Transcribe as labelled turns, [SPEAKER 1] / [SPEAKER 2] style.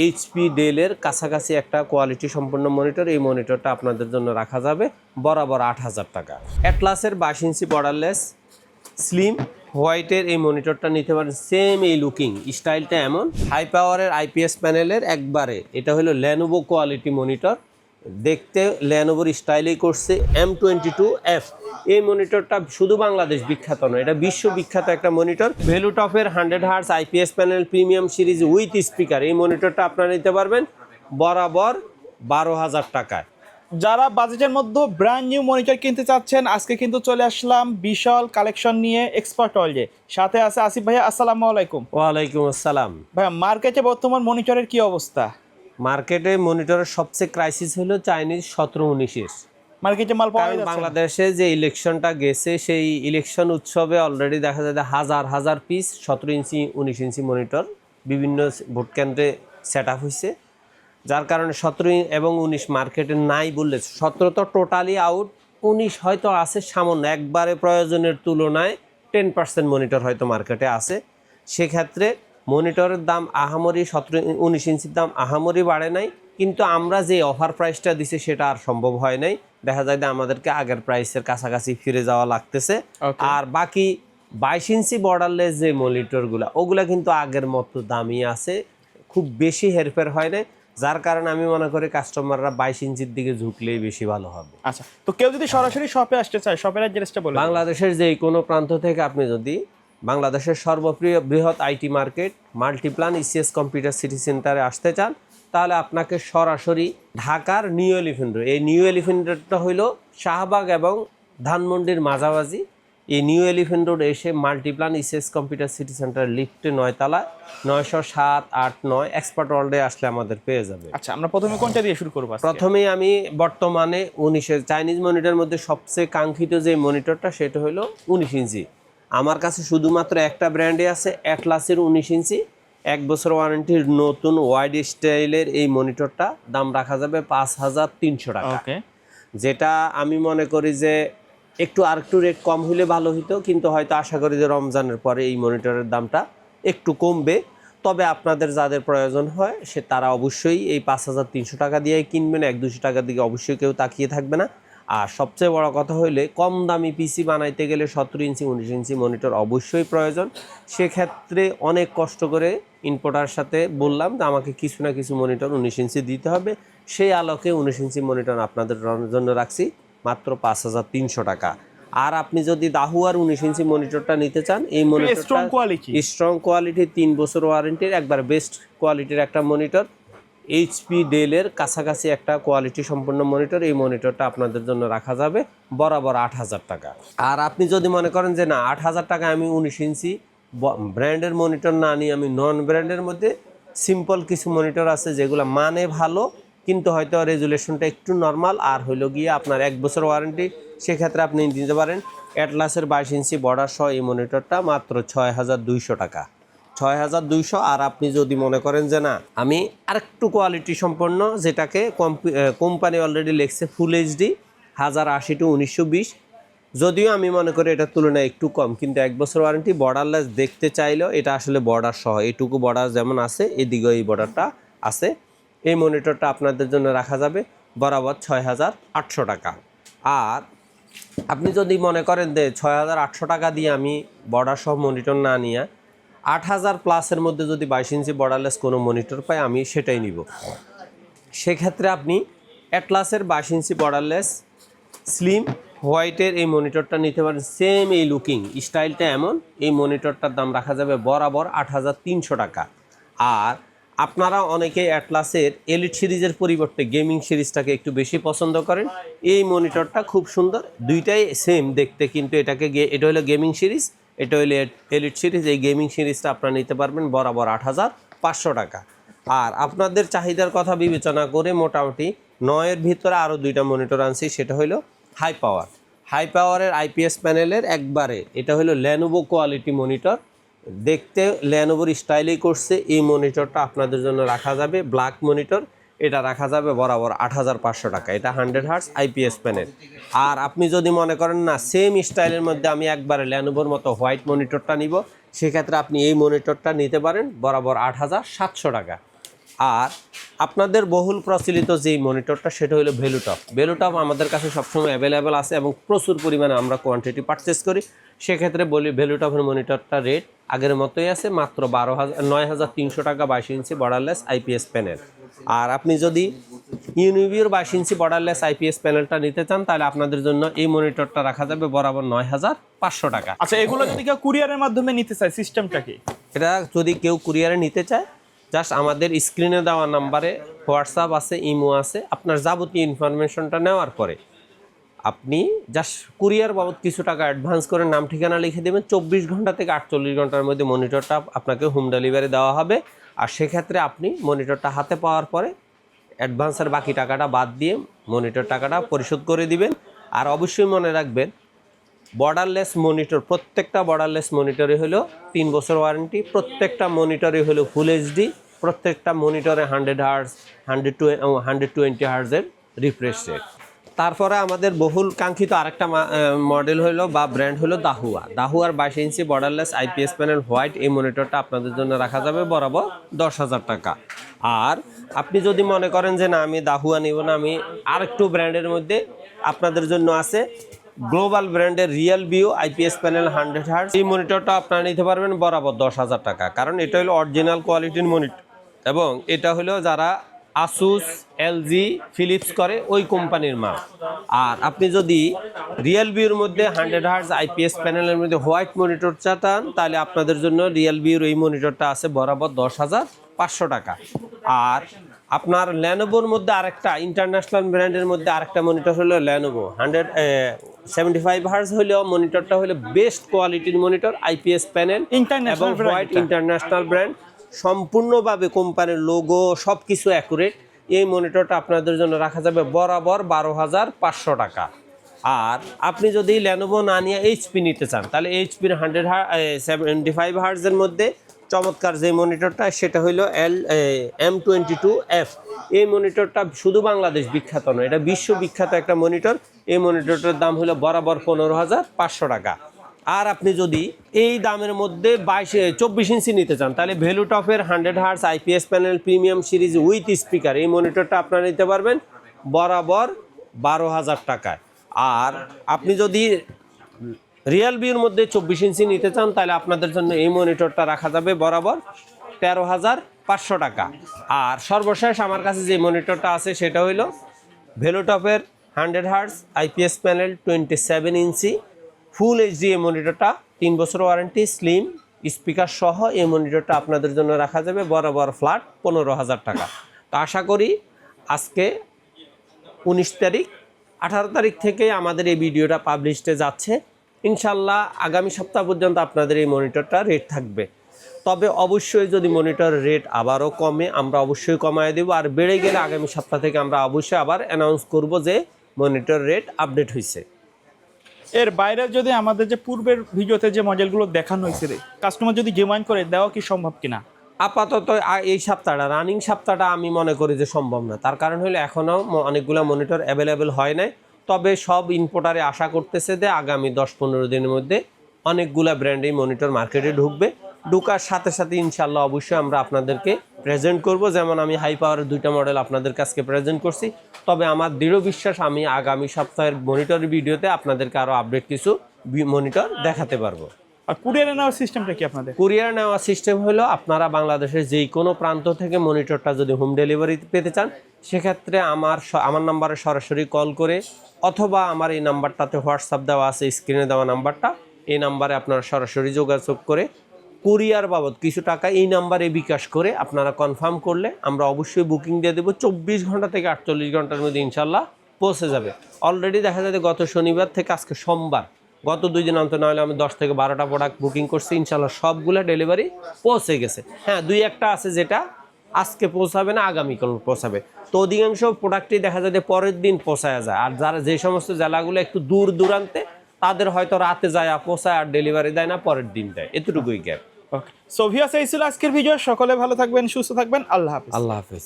[SPEAKER 1] HP ডেলের কাছাকাছি একটা কোয়ালিটি সম্পন্ন মনিটর। এই মনিটরটা আপনাদের জন্য রাখা যাবে বরাবর ৮,০০০ টাকা। অ্যাটলাসের ২২ ইঞ্চি বর্ডারলেস স্লিম হোয়াইটের এই মনিটরটা নিতে পারেন। সেম এই লুকিং স্টাইলটা এমন। হাই পাওয়ারের আইপিএস প্যানেলের একবারে এটা হলো ল্যানোভো কোয়ালিটি মনিটর, দেখতে ল্যানোভোর স্টাইলেই করছে। M22F এই মনিটরটা শুধু বাংলাদেশ বিখ্যাত নয়, এটা বিশ্ব বিখ্যাত একটা মনিটর। ভ্যালুটপের 100 hertz IPS panel premium series with speaker এই মনিটরটা আপনারা নিতে পারবেন বরাবর ১২,০০০ টাকায়।
[SPEAKER 2] যারা বাজেটের মধ্যে ব্র্যান্ড নিউ মনিটর কিনতে চাচ্ছেন, আজকে কিন্তু চলে আসলাম বিশাল কালেকশন নিয়ে এক্সপার্ট ওয়ার্ল্ডে। সাথে আছে আসিফ ভাইয়া, আসসালামু আলাইকুম।
[SPEAKER 1] ওয়ালাইকুম আসসালাম।
[SPEAKER 2] ভাইয়া, মার্কেটে বর্তমান মনিটরের কি অবস্থা?
[SPEAKER 1] মার্কেটে মনিটরের সবচেয়ে ক্রাইসিস হলো চাইনিজ 17-19-এর।
[SPEAKER 2] মার্কেটে মাল পাওয়া
[SPEAKER 1] কারণ
[SPEAKER 2] যাচ্ছে না।
[SPEAKER 1] বাংলাদেশে যে ইলেকশনটা গেছে সেই ইলেকশন উৎসবে অলরেডি দেখা যায় হাজার হাজার পিস 17 ইঞ্চি 19 ইঞ্চি মনিটর বিভিন্ন ভোট কেন্দ্রে সেট আপ হয়েছে, যার কারণে 17 এবং 19 মার্কেটে নাই বললে 17 তো টোটালি আউট, 19 হয়তো আছে সামান্য, একবারে প্রয়োজনের তুলনায় 10% মনিটর হয়তো মার্কেটে আছে। সেক্ষেত্রে মনিটরের দাম আহামরি 17-19 ইঞ্চির দাম আহামরি বাড়ে নাই, কিন্তু আমরা যে অফার প্রাইসটা দিছি সেটা আর সম্ভব হয় নাই। দেখা যায় যে আমাদেরকে আগের প্রাইসের কাছাকাছি ফিরে যাওয়া লাগতেছে। আর বাকি 22 ইঞ্চি বর্ডারলেস যে মনিটরগুলো ওগুলা কিন্তু আগের মতো দামই আছে, খুব বেশি হেরফের হয় না, যার কারণে আমি মনে করি কাস্টমাররা 22 ইঞ্চির দিকে ঝুঁকলেই বেশি ভালো হবে।
[SPEAKER 2] আচ্ছা, তো কেউ যদি সরাসরি শপে আসতে চায়, শপের অ্যাড্রেসটা বলুন।
[SPEAKER 1] বাংলাদেশের যে কোনো প্রান্ত থেকে আপনি যদি বাংলাদেশের সর্বপ্রিয় বৃহৎ IT market Multiplan ECS computer city সেন্টারে আসতে চান, তাহলে আপনাকে সরাসরি ঢাকার নিউ এলিফ্যান্ট রোড, এই নিউ এলিফ্যান্ট রোডটা হইল শাহবাগ এবং ধানমন্ডির মাঝামাঝি। এই নিউ এলিফ্যান্ট রোড এসে Multiplan ECS computer city centre লিফটে 9 তলা 907, 8, 9 এক্সপার্ট ওয়ার্ল্ডে আসলে আমাদের পেয়ে যাবে।
[SPEAKER 2] আচ্ছা, আমরা প্রথমে কোনটা দিয়ে শুরু করব?
[SPEAKER 1] প্রথমেই আমি বর্তমানে 19-এর চাইনিজ মনিটরের মধ্যে সবচেয়ে কাঙ্ক্ষিত যে মনিটরটা সেটা হলো 19 ইঞ্চি। আমার কাছে শুধুমাত্র একটা ব্র্যান্ডে আছে, অ্যাটলাসের 19 ইঞ্চি 1 বছর ওয়ারেন্টির নতুন ওয়াইড স্টাইলের এই মনিটরটা দাম রাখা যাবে 5,300 টাকা। যেটা আমি মনে করি যে একটু রেট কম হলে ভালো হতো, কিন্তু হয়তো আশা করি যে রমজানের পরে এই মনিটরের দামটা একটু কমবে। তবে আপনাদের যাদের প্রয়োজন হয় তারা অবশ্যই এই 5,300 টাকা দিয়ে কিনবেন, 100-200 টাকার দিকে অবশ্যই কেউ তাকিয়ে থাকবে না। আর সবচেয়ে বড় কথা হইলে কম দামি পিসি বানাইতে গেলে 17 ইঞ্চি 19 ইঞ্চি মনিটর অবশ্যই প্রয়োজন। সেক্ষেত্রে অনেক কষ্ট করে ইনপুটার সাথে বললাম যে আমাকে কিছু না কিছু মনিটর 19 ইঞ্চি দিতে হবে, সেই আলোকে 19 ইঞ্চি মনিটর আপনাদের জন্য রাখছি মাত্র 5,300 টাকা। আর আপনি যদি দাহুয়ার 19 ইঞ্চি মনিটরটা নিতে চান, এই মনিটরটা স্ট্রং কোয়ালিটি 3 বছর ওয়ারেন্টির একবার বেস্ট কোয়ালিটির একটা মনিটর, এইচপি ডেলের কাছাকাছি একটা কোয়ালিটি সম্পন্ন মনিটর। এই মনিটরটা আপনাদের জন্য রাখা যাবে বরাবর 8,000 টাকা। আর আপনি যদি মনে করেন যে না 8,000 টাকা আমি 19 ইঞ্চি ব্র্যান্ডের মনিটর না নিয়ে আমি নন ব্র্যান্ডের মধ্যে সিম্পল কিছু মনিটর আছে যেগুলো মানে ভালো কিন্তু হয়তো রেজুলেশনটা একটু নর্মাল আর হইলো গিয়ে আপনার 1 বছর ওয়ারেন্টি, সেক্ষেত্রে আপনি নিতে পারেন অ্যাটলাসের 22 ইঞ্চি বর্ডার সহ এই মনিটরটা মাত্র 6,200 টাকা। 6,200। আর আপনি যদি মনে করেন যে না আমি আরেকটু কোয়ালিটি সম্পন্ন, যেটাকে কোম্পানি অলরেডি লিখছে ফুল এইচডি 1080x1920, যদিও আমি মনে করি এটার তুলনায় একটু কম, কিন্তু 1 বছর ওয়ারেন্টি বর্ডারলেস দেখতে চাইলেও এটা আসলে বর্ডার সহ, এইটুকু বর্ডার যেমন আছে এদিকেও এই বর্ডারটা আছে। এই মনিটরটা আপনাদের জন্য রাখা যাবে বরাবর 6,800 টাকা। আর আপনি যদি মনে করেন যে 6,800 টাকা দিয়ে আমি বর্ডার সহ মনিটর না নিয়ে 8,000 প্লাসের মধ্যে যদি 22 ইঞ্চি বর্ডারলেস কোনো মনিটর পাই আমি সেটাই নিব, সেক্ষেত্রে আপনি অ্যাটলাসের 22 ইঞ্চি বর্ডারলেস স্লিম হোয়াইটের এই মনিটরটা নিতে পারেন। সেম এই লুকিং স্টাইলটা এমন। এই মনিটরটার দাম রাখা যাবে বরাবর 8,300 টাকা। আর আপনারা অনেকেই অ্যাটলাসের এলিট সিরিজের পরিবর্তে গেমিং সিরিজটাকে একটু বেশি পছন্দ করেন। এই মনিটরটা খুব সুন্দর, দুইটাই সেম দেখতে, কিন্তু এটা হলো গেমিং সিরিজ, এটা হলো এলিট সিরিজ। এই গেমিং সিরিজটা আপনারা নিতে পারবেন বরাবর 8,500 টাকা। আর আপনাদের চাহিদার কথা বিবেচনা করে মোটামুটি 9-এর ভিতরে আরও 2টা মনিটর আনছি, সেটা হলো হাই পাওয়ারের আইপিএস প্যানেলের একবারে এটা হলো ল্যানোভো কোয়ালিটি মনিটর, দেখতে ল্যানোভোর স্টাইলেই করছে। এই মনিটরটা আপনাদের জন্য রাখা যাবে ব্ল্যাক মনিটর, এটা রাখা যাবে বরাবর 8,500 টাকা। এটা 100 হার্টজ আইপিএস প্যানেল। আর আপনি যদি মনে করেন না সেম স্টাইলের মধ্যে আমি একবারে ল্যানোভোর মতো হোয়াইট মনিটরটা নিব, সেক্ষেত্রে আপনি এই মনিটরটা নিতে পারেন বরাবর 8,700 টাকা। আর আপনাদের বহুল প্রচলিত যেই মনিটরটা সেটা হলো ভ্যালুটপ। ভ্যালুটপ আমাদের কাছে সবসময় অ্যাভেলেবেল আছে এবং প্রচুর পরিমাণে আমরা কোয়ান্টিটি পারচেস করি। সেক্ষেত্রে বলি ভ্যালুটপের মনিটরটা রেট আগের মতোই আছে, মাত্র 9,300 টাকা 22 ইঞ্চি বর্ডারলেস আইপিএস প্যানেল। আর আপনি যদি ইউনিভিউর 22 ইঞ্চি বর্ডারলেস আইপিএস প্যানেলটা নিতে চান তাহলে আপনাদের জন্য এই মনিটরটা রাখা যাবে বরাবর 9,500 টাকা।
[SPEAKER 2] আচ্ছা, এগুলো যদি কেউ কুরিয়ারের মাধ্যমে নিতে চায় সিস্টেমটা কি?
[SPEAKER 1] এটা যদি কেউ কুরিয়ারে নিতে চায় জাস্ট আমাদের স্ক্রিনে দেওয়া নাম্বারে হোয়াটসঅ্যাপ আছে, ইমো আছে, আপনার যাবতীয় ইনফরমেশনটা নেওয়ার পরে আপনি জাস্ট কুরিয়ার বাবদ কিছু টাকা অ্যাডভান্স করে নাম ঠিকানা লিখে দেবেন। 24 ঘন্টা থেকে 48 ঘন্টার মধ্যে মনিটরটা আপনাকে হোম ডেলিভারি দেওয়া হবে। আর সেক্ষেত্রে আপনি মনিটরটা হাতে পাওয়ার পরে অ্যাডভান্সের বাকি টাকাটা বাদ দিয়ে মনিটর টাকাটা পরিশোধ করে দিবেন। আর অবশ্যই মনে রাখবেন বর্ডারলেস মনিটর, প্রত্যেকটা বর্ডারলেস মনিটরে হলো 3 বছর ওয়ারেন্টি, প্রত্যেকটা মনিটরে হলো ফুল এইচডি, প্রত্যেকটা মনিটরে 100 হার্জ 120 হার্জের রিফ্রেশ রেট। তারপরে আমাদের বহুল কাঙ্ক্ষিত আরেকটা মডেল হলো বা ব্র্যান্ড হলো দাহুয়ার 22 ইঞ্চি বর্ডারলেস আইপিএস প্যানেল হোয়াইট। এই মনিটরটা আপনাদের জন্য রাখা যাবে বরাবর 10,000 টাকা। আর আপনি যদি মনে করেন যে না আমি দাহুয়া নিব না, আমি আরেকটু ব্র্যান্ডের মধ্যে আপনাদের জন্য আছে গ্লোবাল ব্র্যান্ডের real view IPS panel 100 hertz. এই মনিটরটা আপনারা নিতে পারবেন বরাবর 10,000 টাকা, কারণ এটা হলো অরিজিনাল কোয়ালিটির মনিটর এবং এটা হলো যারা আসুস, এলজি, ফিলিপস করে ওই কোম্পানির মাল। আর আপনি যদি রিয়েল ভিউর মধ্যে 100 হার্জ আইপিএস প্যানেলের মধ্যে হোয়াইট মনিটর চান তাহলে আপনাদের জন্য রিয়েল ভিউর এই মনিটরটা আছে বরাবর 10,500 টাকা। আর আপনার ল্যানোভোর মধ্যে আরেকটা ইন্টারন্যাশনাল ব্র্যান্ডের মধ্যে আরেকটা মনিটর হলো ল্যানোভো 175 হার্জ হলেও মনিটরটা হলো বেস্ট কোয়ালিটির মনিটর, আইপিএস প্যানেল এবং হোয়াইট ইন্টারন্যাশনাল ব্র্যান্ড, সম্পূর্ণভাবে কোম্পানির লোগো সব কিছু অ্যাকুরেট। এই মনিটরটা আপনাদের জন্য রাখা যাবে বরাবর 12,500 টাকা। আর আপনি যদি ল্যানোভো না নিয়ে এইচপি নিতে চান তাহলে এইচপির 175 হার্জের মধ্যে চমৎকার যে মনিটরটা সেটা হলো M22F। এই মনিটরটা শুধু বাংলাদেশ বিখ্যাত নয়, এটা বিশ্ব বিখ্যাত একটা মনিটর। এই মনিটরটার দাম হলো বরাবর 15,500 টাকা। আর আপনি যদি এই দামের মধ্যে 24 ইঞ্চি নিতে চান তাহলে ভ্যালুটপের 100 hertz IPS panel premium series with speaker এই মনিটরটা আপনারা নিতে পারবেন বরাবর 12,000 টাকায়। আর আপনি যদি রিয়েল ভিউর মধ্যে 24 ইঞ্চি নিতে চান তাহলে আপনাদের জন্য এই মনিটরটা রাখা যাবে বরাবর 13,500 টাকা। আর সর্বশেষ আমার কাছে যে মনিটরটা আছে সেটা হইল ভ্যালুটপের 100 হার্জ আইপিএস প্যানেল 27 ইঞ্চি ফুল এইচডি। এই মনিটরটা 3 বছর ওয়ারেন্টি, স্লিম স্পিকার সহ এই মনিটরটা আপনাদের জন্য রাখা যাবে বরাবর ফ্ল্যাট 15,000 টাকা। তো আশা করি আজকে 19 তারিখ, 18 তারিখ থেকে আমাদের এই ভিডিওটা পাবলিশডে যাচ্ছে। ইনশাল্লাহ আগামী সপ্তাহ পর্যন্ত আপনাদের এই মনিটরটা রেট থাকবে। তবে অবশ্যই যদি মনিটর রেট আবারও কমে আমরা অবশ্যই কমায় দেব, আর বেড়ে গেলে আগামী সপ্তাহ থেকে আমরা অবশ্যই আবার অ্যানাউন্স করব যে মনিটর রেট আপডেট হয়েছে।
[SPEAKER 2] এর বাইরে যদি আমাদের যে পূর্বের ভিডিওতে যে মডেলগুলো দেখানো হয়েছে কাস্টমার যদি ডিমান্ড করে দেওয়া কি সম্ভব কিনা?
[SPEAKER 1] আপাতত এই সপ্তাহটা রানিং সপ্তাহটা আমি মনে করি যে সম্ভব না। তার কারণ হলো এখনও অনেকগুলো মনিটর অ্যাভেলেবেল হয় নাই। তবে সব ইম্পোর্টারে আশা করতেছে যে আগামী 10-15 দিনের মধ্যে অনেকগুলো ব্র্যান্ডেই মনিটর মার্কেটে ঢুকবে। ঢুকার সাথে সাথে ইনশাল্লাহ অবশ্যই আমরা আপনাদেরকে প্রেজেন্ট করব। যেমন আমি হাই পাওয়ারের 2টা মডেল আপনাদের কাছে প্রেজেন্ট করছি। তবে আমার দৃঢ় বিশ্বাস আমি আগামী সপ্তাহের মনিটরের ভিডিওতে আপনাদেরকে আরও আপডেট কিছু মনিটর দেখাতে পারবো।
[SPEAKER 2] আর কুরিয়ারে নেওয়ার সিস্টেমটা কি আপনাদের?
[SPEAKER 1] কুরিয়ার নেওয়ার সিস্টেম হলো আপনারা বাংলাদেশের যেই কোনো প্রান্ত থেকে মনিটরটা যদি হোম ডেলিভারি পেতে চান সেক্ষেত্রে আমার নাম্বারে সরাসরি কল করে অথবা আমার এই নাম্বারটাতে হোয়াটসঅ্যাপ দেওয়া আছে, স্ক্রিনে দেওয়া নাম্বারটা, এই নাম্বারে আপনারা সরাসরি যোগাযোগ করে কুরিয়ার বাবদ কিছু টাকা এই নাম্বারে বিকাশ করে আপনারা কনফার্ম করলে আমরা অবশ্যই বুকিং দিয়ে দেবো। 24 ঘন্টা থেকে 48 ঘন্টার মধ্যে ইনশাল্লাহ পৌঁছে যাবে। অলরেডি দেখা যাচ্ছে গত শনিবার থেকে আজকে সোমবার, গত 2 দিন অন্তর না হলে আমি 10 থেকে 12টা প্রোডাক্ট বুকিং করছি। ইনশাল্লাহ সবগুলো ডেলিভারি পৌঁছে গেছে। হ্যাঁ, 2-1টা আছে যেটা আজকে পৌঁছাবে না, আগামীকাল পৌঁছাবে। তো অধিকাংশ প্রোডাক্টই দেখা যায় যে পরের দিন পৌঁছায় যায়। আর যারা যে সমস্ত জেলাগুলো একটু দূর দূরান্তে তাদের হয়তো রাতে যায় পৌঁছায় আর ডেলিভারি দেয় না, পরের দিন দেয়, এতটুকুই গ্যাপ।
[SPEAKER 2] ওকে, সো ভিউয়ার্স এই ছিল আজকের ভিডিও। সকলে ভালো থাকবেন, সুস্থ থাকবেন। আল্লাহ হাফেজ।
[SPEAKER 1] আল্লাহ হাফেজ।